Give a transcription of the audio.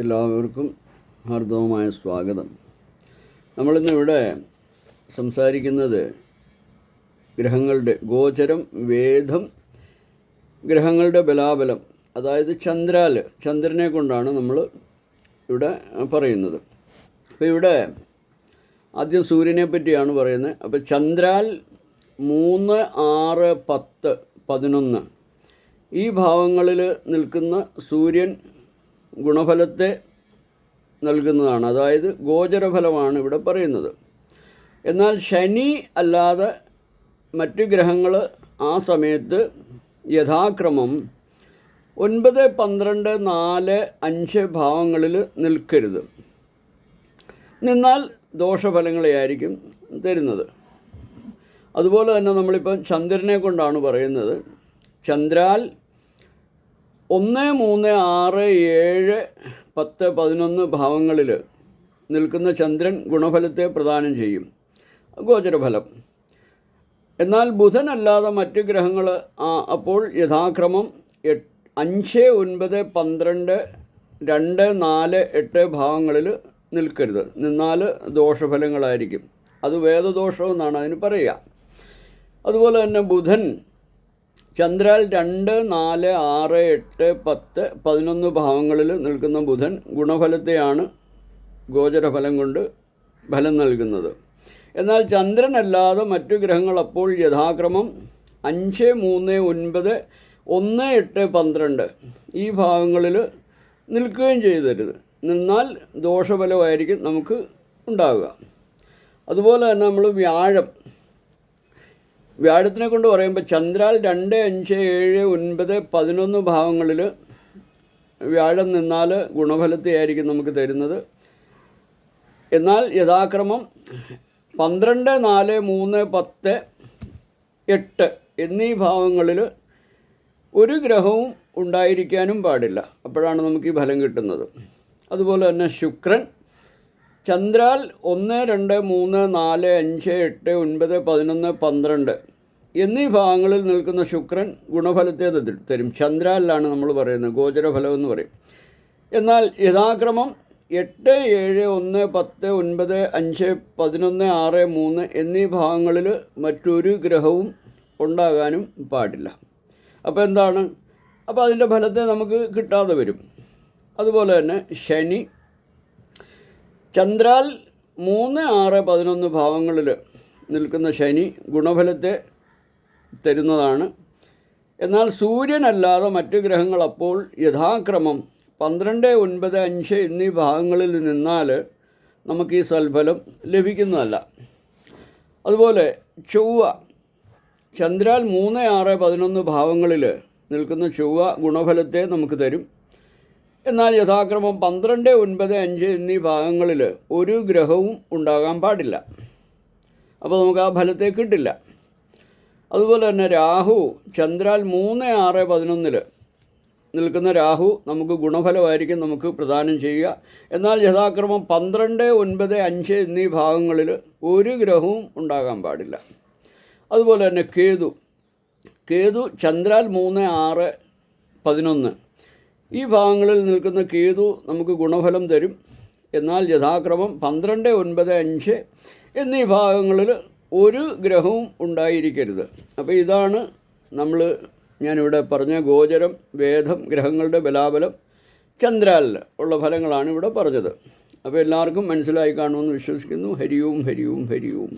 എല്ലാവർക്കും ഹാർദവമായ സ്വാഗതം. നമ്മളിന്നിവിടെ സംസാരിക്കുന്നത് ഗ്രഹങ്ങളുടെ ഗോചരം, വേദം, ഗ്രഹങ്ങളുടെ ബലാബലം, അതായത് ചന്ദ്രനെ കൊണ്ടാണ് നമ്മൾ ഇവിടെ പറയുന്നത്. അപ്പോൾ ഇവിടെ ആദ്യം സൂര്യനെ പറ്റിയാണ് പറയുന്നത്. അപ്പോൾ ചന്ദ്രാൽ 3, 6, 10, 11 ഈ ഭാവങ്ങളിൽ നിൽക്കുന്ന സൂര്യൻ ഗുണഫലത്തെ നൽകുന്നതാണ്, അതായത് ഗോചരഫലമാണ് ഇവിടെ പറയുന്നത്. എന്നാൽ ശനി അല്ലാതെ മറ്റ് ഗ്രഹങ്ങൾ ആ സമയത്ത് യഥാക്രമം 9, 12, 4, 5 ഭാവങ്ങളിൽ നിൽക്കരുത്. നിന്നാൽ ദോഷഫലങ്ങളെയായിരിക്കും തരുന്നത്. അതുപോലെ തന്നെ നമ്മളിപ്പം ചന്ദ്രനെ കൊണ്ടാണ് പറയുന്നത്. ചന്ദ്രാൽ 1, 3, 6, 7, 10, 11 ഭാവങ്ങളിൽ നിൽക്കുന്ന ചന്ദ്രൻ ഗുണഫലത്തെ പ്രദാനം ചെയ്യും, ഗോചരഫലം. എന്നാൽ ബുധനല്ലാതെ മറ്റ് ഗ്രഹങ്ങൾ അപ്പോൾ യഥാക്രമം 5, 9, 12, 2, 4, 8 ഭാവങ്ങളിൽ നിൽക്കരുത്. നിന്നാൽ ദോഷഫലങ്ങളായിരിക്കും. അത് വേദദോഷമെന്നാണ് അതിന് പറയുക. അതുപോലെ തന്നെ ബുധൻ ചന്ദ്രാൽ 2, 4, 6, 8, 10, 11 ഭാവങ്ങളിൽ നിൽക്കുന്ന ബുധൻ ഗുണഫലത്തെയാണ് ഗോചരഫലം കൊണ്ട് ഫലം നൽകുന്നത്. എന്നാൽ ചന്ദ്രനല്ലാതെ മറ്റു ഗ്രഹങ്ങൾ അപ്പോൾ യഥാക്രമം 5, 3, 9, 1, 8, 12 ഈ ഭാവങ്ങളിൽ നിൽക്കുകയും ചെയ്തരുത്. നിന്നാൽ ദോഷഫലമായിരിക്കും നമുക്ക് ഉണ്ടാവുക. അതുപോലെ തന്നെ നമ്മൾ വ്യാഴത്തിനെ കൊണ്ട് പറയുമ്പോൾ ചന്ദ്രാൽ 2, 5, 7, 9, 11 ഭാവങ്ങളിൽ വ്യാഴം നിന്നാൽ ഗുണഫലത്തെയായിരിക്കും നമുക്ക് തരുന്നത്. എന്നാൽ യഥാക്രമം 12, 4, 3, 10, 8 എന്നീ ഭാവങ്ങളിൽ ഒരു ഗ്രഹവും ഉണ്ടായിരിക്കാനും പാടില്ല. അപ്പോഴാണ് നമുക്ക് ഈ ഫലം കിട്ടുന്നത്. അതുപോലെ തന്നെ ശുക്രൻ ചന്ദ്രാൽ 1, 2, 3, 4, 5, 8, 9, 11, 12 എന്നീ ഭാഗങ്ങളിൽ നിൽക്കുന്ന ശുക്രൻ ഗുണഫലത്തെ തരും. ചന്ദ്രാലിലാണ് നമ്മൾ പറയുന്നത്, ഗോചരഫലം എന്ന് പറയും. എന്നാൽ യഥാക്രമം 8, 7, 1, 10, 9, 5, 11, 6, 3 എന്നീ ഭാഗങ്ങളിൽ മറ്റൊരു ഗ്രഹവും ഉണ്ടാകാനും പാടില്ല. അപ്പോൾ എന്താണ്? അപ്പോൾ അതിൻ്റെ ഫലത്തെ നമുക്ക് കിട്ടാതെ വരും. അതുപോലെ തന്നെ ശനി ചന്ദ്രാൽ 3, 6, 11 ഭാവങ്ങളിൽ നിൽക്കുന്ന ശനി ഗുണഫലത്തെ തരുന്നതാണ്. എന്നാൽ സൂര്യനല്ലാതെ മറ്റ് ഗ്രഹങ്ങൾ അപ്പോൾ യഥാക്രമം 12, 9, 5 എന്നീ ഭാഗങ്ങളിൽ നിന്നാൽ നമുക്ക് ഈ സൽഫലം ലഭിക്കുന്നതല്ല. അതുപോലെ ചൊവ്വ ചന്ദ്രാൽ 3, 6, 11 ഭാവങ്ങളിൽ നിൽക്കുന്ന ചൊവ്വ ഗുണഫലത്തെ നമുക്ക് തരും. എന്നാൽ യഥാക്രമം 12, 9, 5 എന്നീ ഭാഗങ്ങളിൽ ഒരു ഗ്രഹവും ഉണ്ടാകാൻ പാടില്ല. അപ്പോൾ നമുക്ക് ആ ഫലത്തെ കിട്ടില്ല. അതുപോലെ തന്നെ രാഹു ചന്ദ്രാൽ 3, 6, 11 നിൽക്കുന്ന രാഹു നമുക്ക് ഗുണഫലമായിരിക്കും നമുക്ക് പ്രദാനം ചെയ്യുക. എന്നാൽ യഥാക്രമം 12, 9, 5 എന്നീ ഭാഗങ്ങളിൽ ഒരു ഗ്രഹവും ഉണ്ടാകാൻ പാടില്ല. അതുപോലെ തന്നെ കേതു ചന്ദ്രാൽ 3, 6, 11 ഈ ഭാഗങ്ങളിൽ നിൽക്കുന്ന കേതു നമുക്ക് ഗുണഫലം തരും. എന്നാൽ യഥാക്രമം 12, 9, 5 എന്നീ ഭാഗങ്ങളിൽ ഒരു ഗ്രഹവും ഉണ്ടായിരിക്കരുത്. അപ്പോൾ ഇതാണ് ഞാനിവിടെ പറഞ്ഞ ഗോചരം, വേദം, ഗ്രഹങ്ങളുടെ ബലാബലം, ചന്ദ്രാലിൽ ഉള്ള ഫലങ്ങളാണ് ഇവിടെ പറഞ്ഞത്. അപ്പോൾ എല്ലാവർക്കും മനസ്സിലായി കാണുമെന്ന് വിശ്വസിക്കുന്നു. ഹരിയും ഹരിയും ഹരിയും.